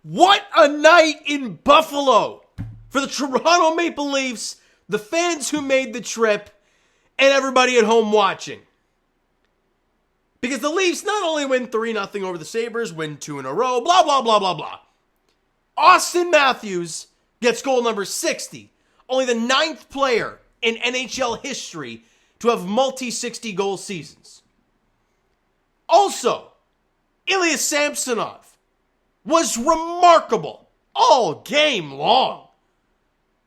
What a night in Buffalo for the Toronto Maple Leafs, the fans who made the trip, and everybody at home watching. Because the Leafs not only win 3-0 over the Sabres, win 2 in a row, blah, blah, blah, blah, blah. Austin Matthews gets goal number 60. Only the 9th player in NHL history to have multi-60 goal seasons. Also, Ilya Samsonov was remarkable all game long.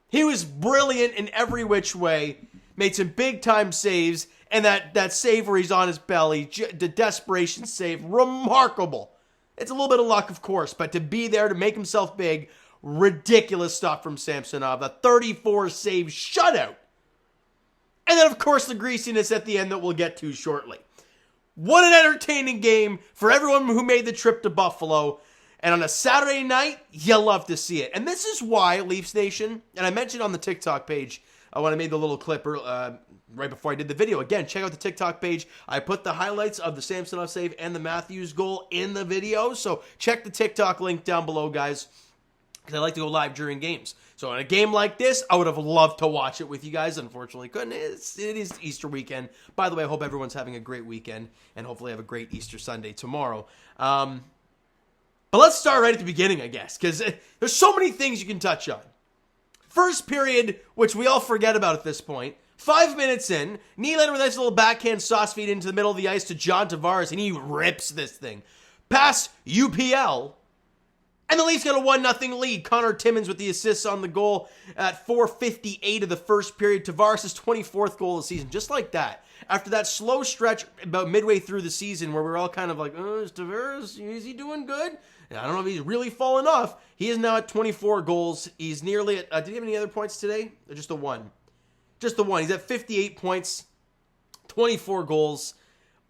He was brilliant in every which way, made some big-time saves, and that save where he's on his belly, the desperation save, remarkable. It's a little bit of luck, of course, but to be there, to make himself big, ridiculous stuff from Samsonov. The 34-save shutout. And then, of course, the greasiness at the end that we'll get to shortly. What an entertaining game for everyone who made the trip to Buffalo. And on a Saturday night, you love to see it. And this is why, Leafs Nation, and I mentioned on the TikTok page when I made the little clip right before I did the video. Again, check out the TikTok page. I put the highlights of the Samsonov save and the Matthews goal in the video. So check the TikTok link down below, guys, because I like to go live during games. So in a game like this, I would have loved to watch it with you guys. Unfortunately, couldn't. It is Easter weekend. By the way, I hope everyone's having a great weekend and hopefully have a great Easter Sunday tomorrow. But let's start right at the beginning, I guess, because there's so many things you can touch on. First period, which we all forget about at this point. 5 minutes in, Nylander with a nice little backhand sauce feed into the middle of the ice to John Tavares, and he rips this thing. Past UPL, and the Leafs got a 1-0 lead. Connor Timmins with the assists on the goal at 4:58 of the first period. Tavares' 24th goal of the season, just like that. After that slow stretch about midway through the season where we were all kind of like, is Tavares, is he doing good? And I don't know if he's really fallen off. He is now at 24 goals. He's nearly at, did he have any other points today? Or just the one? Just the one. He's at 58 points, 24 goals.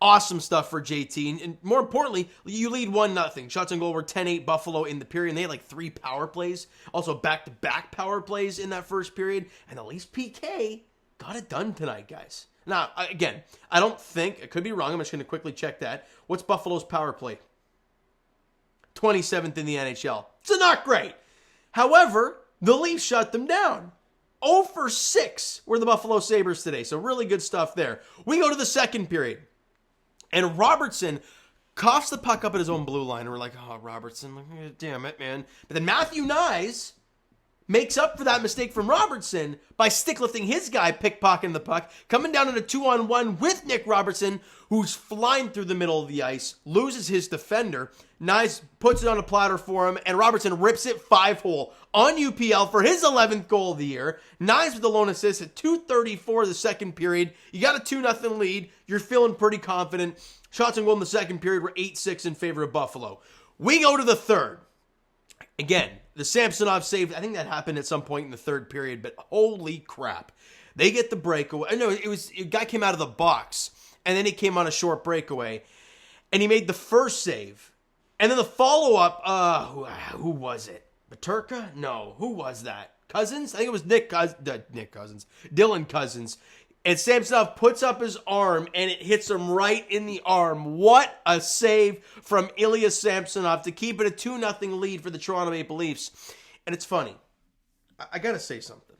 Awesome stuff for JT. And more importantly, you lead 1-0. Shots on goal were 10-8 Buffalo in the period. And they had like 3 power plays. Also back-to-back power plays in that first period. And the Leafs PK got it done tonight, guys. Now, again, I don't think, I could be wrong. I'm just going to quickly check that. What's Buffalo's power play? 27th in the NHL. It's not great. However, the Leafs shut them down. 0 for 6 were the Buffalo Sabres today. So really good stuff there. We go to the second period. And Robertson coughs the puck up at his own blue line. And we're like, oh, Robertson, damn it, man. But then Matthew Nyes makes up for that mistake from Robertson by stick lifting his guy, pickpocketing the puck, coming down in a 2-on-1 with Nick Robertson, who's flying through the middle of the ice, loses his defender. Nyes puts it on a platter for him, and Robertson rips it 5-hole on UPL for his 11th goal of the year. Nyes with the lone assist at 2:34 of the second period. You got a 2-0 lead. You're feeling pretty confident. Shots on goal in the second period were 8-6 in favor of Buffalo. We go to the third. Again, the Samsonov save, I think that happened at some point in the third period, but holy crap. They get the breakaway. No, a guy came out of the box, and then he came on a short breakaway, and he made the first save. And then the follow-up, who was it? Paterka? No, who was that? Cousins? I think it was Dylan Cousins. And Samsonov puts up his arm, and it hits him right in the arm. What a save from Ilya Samsonov to keep it a 2-0 lead for the Toronto Maple Leafs. And it's funny. I got to say something.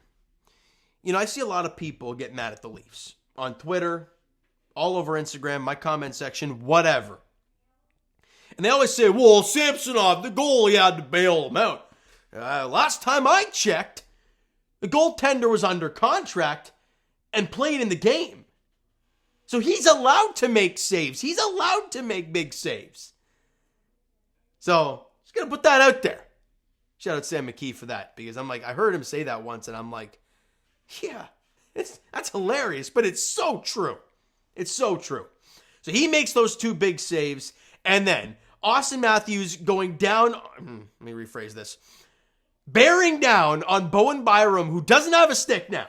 You know, I see a lot of people get mad at the Leafs. On Twitter, all over Instagram, my comment section, whatever. And they always say, well, Samsonov, the goalie had to bail him out. Last time I checked, the goaltender was under contract and played in the game. So he's allowed to make saves. He's allowed to make big saves. So, just going to put that out there. Shout out Sam McKee for that, because I'm like, I heard him say that once, and I'm like, yeah, that's hilarious, but it's so true. It's so true. So he makes those 2 big saves, and then Austin Matthews going down, let me rephrase this, bearing down on Bowen Byram, who doesn't have a stick now.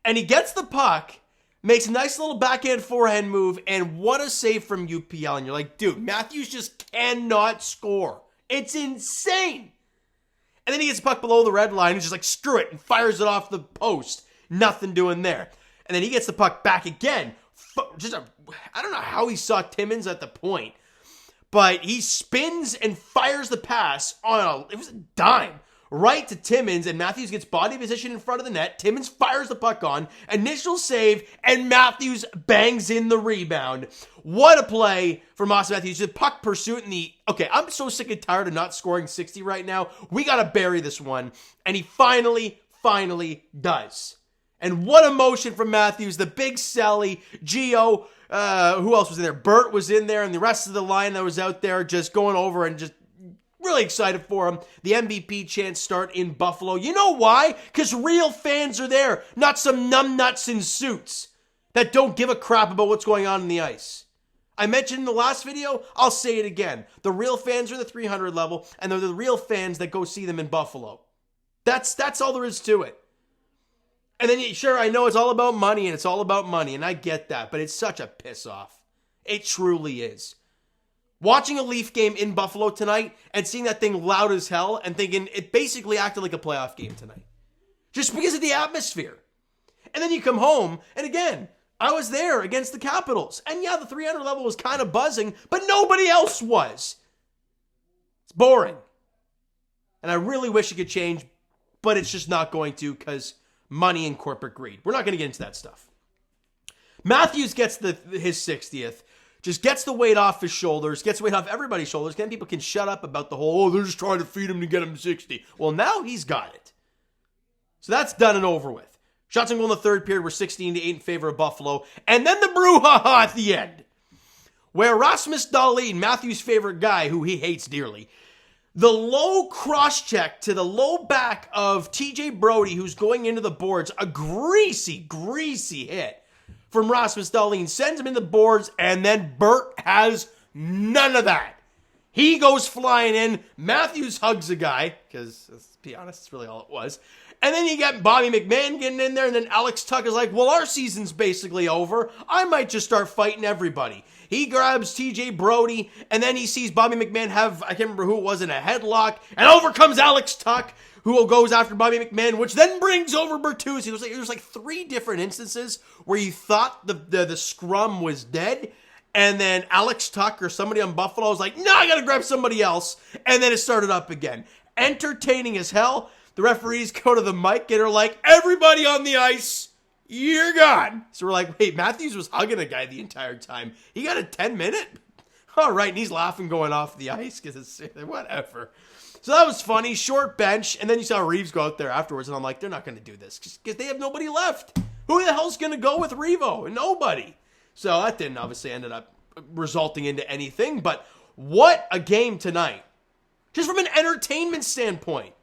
And he gets the puck, makes a nice little backhand forehand move, and what a save from UPL. And you're like, dude, Matthews just cannot score. It's insane. And then he gets the puck below the red line. He's just like, screw it, and fires it off the post. Nothing doing there. And then he gets the puck back again. I don't know how he saw Timmins at the point. But he spins and fires the pass it was a dime, right to Timmins, and Matthews gets body position in front of the net. Timmins fires the puck on, initial save, and Matthews bangs in the rebound. What a play from Austin Matthews. The puck pursuit okay, I'm so sick and tired of not scoring 60 right now. We got to bury this one. And he finally does. And what emotion from Matthews. The big Sally, Gio, who else was in there? Bert was in there, and the rest of the line that was out there just going over and just really excited for him. The MVP chants start in Buffalo. You know why? Because real fans are there, not some numbnuts in suits that don't give a crap about what's going on in the ice. I mentioned in the last video, I'll say it again. The real fans are the 300 level, and they're the real fans that go see them in Buffalo. That's all there is to it. And then, sure, I know it's all about money, and I get that, but it's such a piss off. It truly is. Watching a Leaf game in Buffalo tonight and seeing that thing loud as hell and thinking it basically acted like a playoff game tonight. Just because of the atmosphere. And then you come home, and again, I was there against the Capitals. And yeah, the 300 level was kind of buzzing, but nobody else was. It's boring. And I really wish it could change, but it's just not going to because money and corporate greed. We're not going to get into that stuff. Matthews gets his 60th. Just gets the weight off his shoulders, gets the weight off everybody's shoulders. Then people can shut up about the whole, they're just trying to feed him to get him 60. Well, now he's got it. So that's done and over with. Shots on goal in the third period were 16-8 in favor of Buffalo. And then the brouhaha at the end, where Rasmus Dahlin, Matthew's favorite guy, who he hates dearly, the low cross-check to the low back of TJ Brody, who's going into the boards, a greasy hit from Rasmus Dahlin, sends him in the boards, and then Bert has none of that. He goes flying in. Matthews hugs a guy, because let's be honest, that's really all it was. And then you get Bobby McMahon getting in there, and then Alex Tuck is like, well, our season's basically over. I might just start fighting everybody. He grabs TJ Brody, and then he sees Bobby McMahon have, I can't remember who it was, in a headlock, and over comes Alex Tuck, who goes after Bobby McMahon, which then brings over Bertuzzi. There's like 3 different instances where you thought the scrum was dead, and then Alex Tuck or somebody on Buffalo was like, no, I gotta grab somebody else, and then it started up again. Entertaining as hell. The referees go to the mic and are like, everybody on the ice, you're gone. So we're like, wait, Matthews was hugging a guy the entire time. He got a 10-minute? All right, and he's laughing going off the ice because it's whatever. So that was funny. Short bench, and then you saw Reeves go out there afterwards, and I'm like, they're not going to do this because they have nobody left. Who the hell's going to go with Revo? Nobody. So that didn't obviously ended up resulting into anything, but what a game tonight. Just from an entertainment standpoint.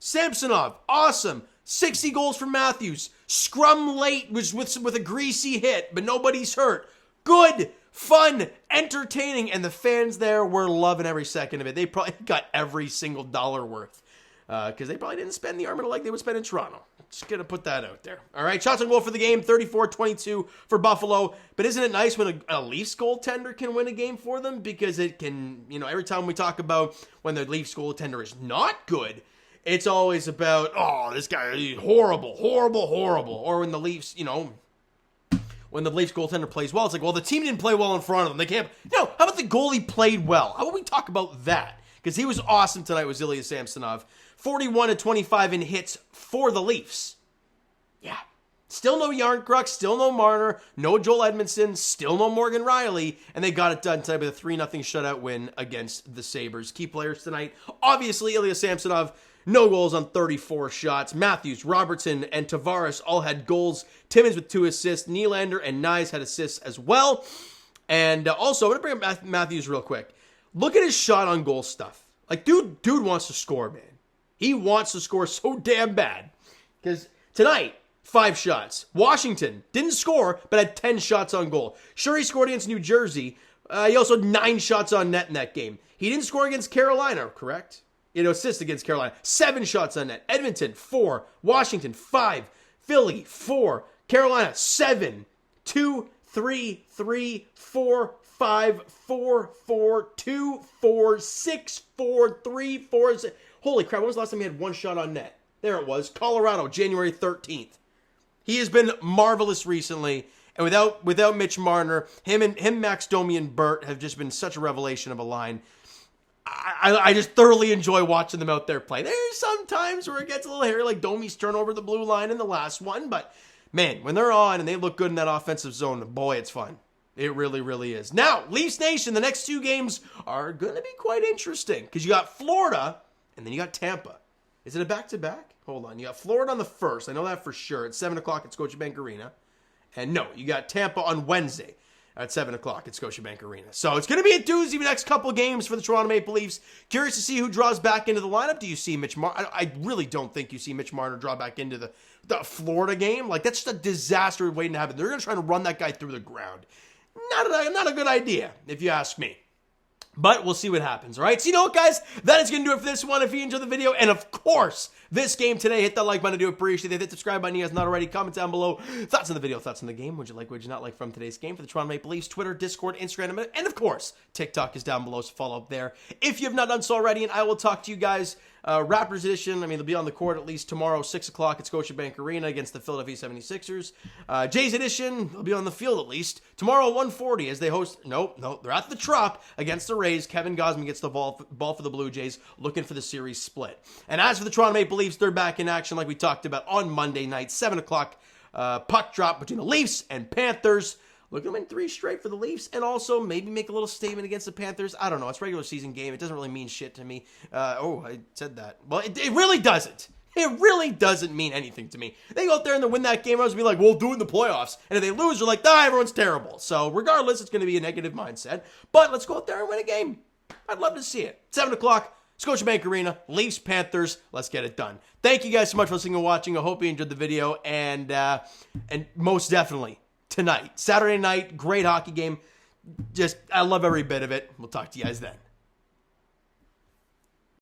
Samsonov, awesome. 60 goals for Matthews. Scrum late was with a greasy hit, but nobody's hurt. Good, fun, entertaining, and the fans there were loving every second of it. They probably got every single dollar worth because they probably didn't spend the arm like they would spend in Toronto. Just going to put that out there. All right, shots on goal for the game, 34-22 for Buffalo. But isn't it nice when a Leafs goaltender can win a game for them? Because it can, every time we talk about when the Leafs goaltender is not good, it's always about, oh, this guy is horrible. Or when the Leafs, when the Leafs goaltender plays well, it's like, well, the team didn't play well in front of them. They can't. No, how about the goalie played well? How about we talk about that? Because he was awesome tonight with Ilya Samsonov. 41-25 in hits for the Leafs. Yeah. Still no Yarncrux, still no Marner, no Joel Edmondson, still no Morgan Riley, and they got it done tonight with a 3-0 shutout win against the Sabres. Key players tonight, obviously Ilya Samsonov, no goals on 34 shots. Matthews, Robertson, and Tavares all had goals. Timmins with 2 assists. Nylander and Nyes had assists as well. And also, I'm going to bring up Matthews real quick. Look at his shot on goal stuff. Like, dude wants to score, man. He wants to score so damn bad. Because tonight, 5 shots. Washington didn't score, but had 10 shots on goal. Sure, he scored against New Jersey. He also had 9 shots on net in that game. He didn't score against Carolina, correct? Assist against Carolina. 7 shots on net. Edmonton, 4. Washington, 5. Philly, 4. Carolina, 7. 2, 3, 3, 4, 5, 4, 4, 2, 4, 6, 4, 3, 4, 6. Holy crap, when was the last time he had 1 shot on net? There it was. Colorado, January 13th. He has been marvelous recently, And without Mitch Marner, him, Max Domi, and Burt have just been such a revelation of a line. I just thoroughly enjoy watching them out there play. There's some times where it gets a little hairy, like Domi's turnover the blue line in the last one. But, man, when they're on and they look good in that offensive zone, boy, it's fun. It really, really is. Now, Leafs Nation, the next 2 games are going to be quite interesting. Because you got Florida, and then you got Tampa. Is it a back-to-back? Hold on. You got Florida on the 1st. I know that for sure. It's 7 o'clock at Scotiabank Arena. And no, you got Tampa on Wednesday at 7 o'clock at Scotiabank Arena. So it's going to be a doozy the next couple games for the Toronto Maple Leafs. Curious to see who draws back into the lineup. Do you see Mitch Marner? I really don't think you see Mitch Marner draw back into the Florida game. Like, that's just a disaster waiting to happen. They're going to try to run that guy through the ground. Not a good idea, if you ask me. But we'll see what happens, all right? So you know what, guys? That is going to do it for this one. If you enjoyed the video, and of course, this game today, hit that like button. I do appreciate it. Hit the subscribe button if you guys not already. Comment down below. Thoughts on the video, thoughts on the game. Would you like, would you not like from today's game for the Toronto Maple Leafs? Twitter, Discord, Instagram, and of course, TikTok is down below, so follow up there if you have not done so already. And I will talk to you guys Raptors edition. I mean, they'll be on the court at least tomorrow, 6 o'clock at Scotiabank Arena against the Philadelphia 76ers. Jays edition, they'll be on the field at least tomorrow, 1:40 as they host. No, they're at the Trop against the Rays. Kevin Gausman gets the ball for the Blue Jays, looking for the series split. And as for the Toronto Maple Leafs, they're back in action like we talked about on Monday night, 7 o'clock. Puck drop between the Leafs and Panthers. Look at them in 3 straight for the Leafs, and also maybe make a little statement against the Panthers. I don't know. It's a regular season game. It doesn't really mean shit to me. I said that. Well, it really doesn't. It really doesn't mean anything to me. They go out there and they win that game. I was going to be like, we'll do it in the playoffs. And if they lose, they're like, everyone's terrible. So regardless, it's going to be a negative mindset. But let's go out there and win a game. I'd love to see it. 7 o'clock, Scotiabank Arena, Leafs, Panthers. Let's get it done. Thank you guys so much for listening and watching. I hope you enjoyed the video. And most definitely, tonight, Saturday night, great hockey game. I love every bit of it. We'll talk to you guys then.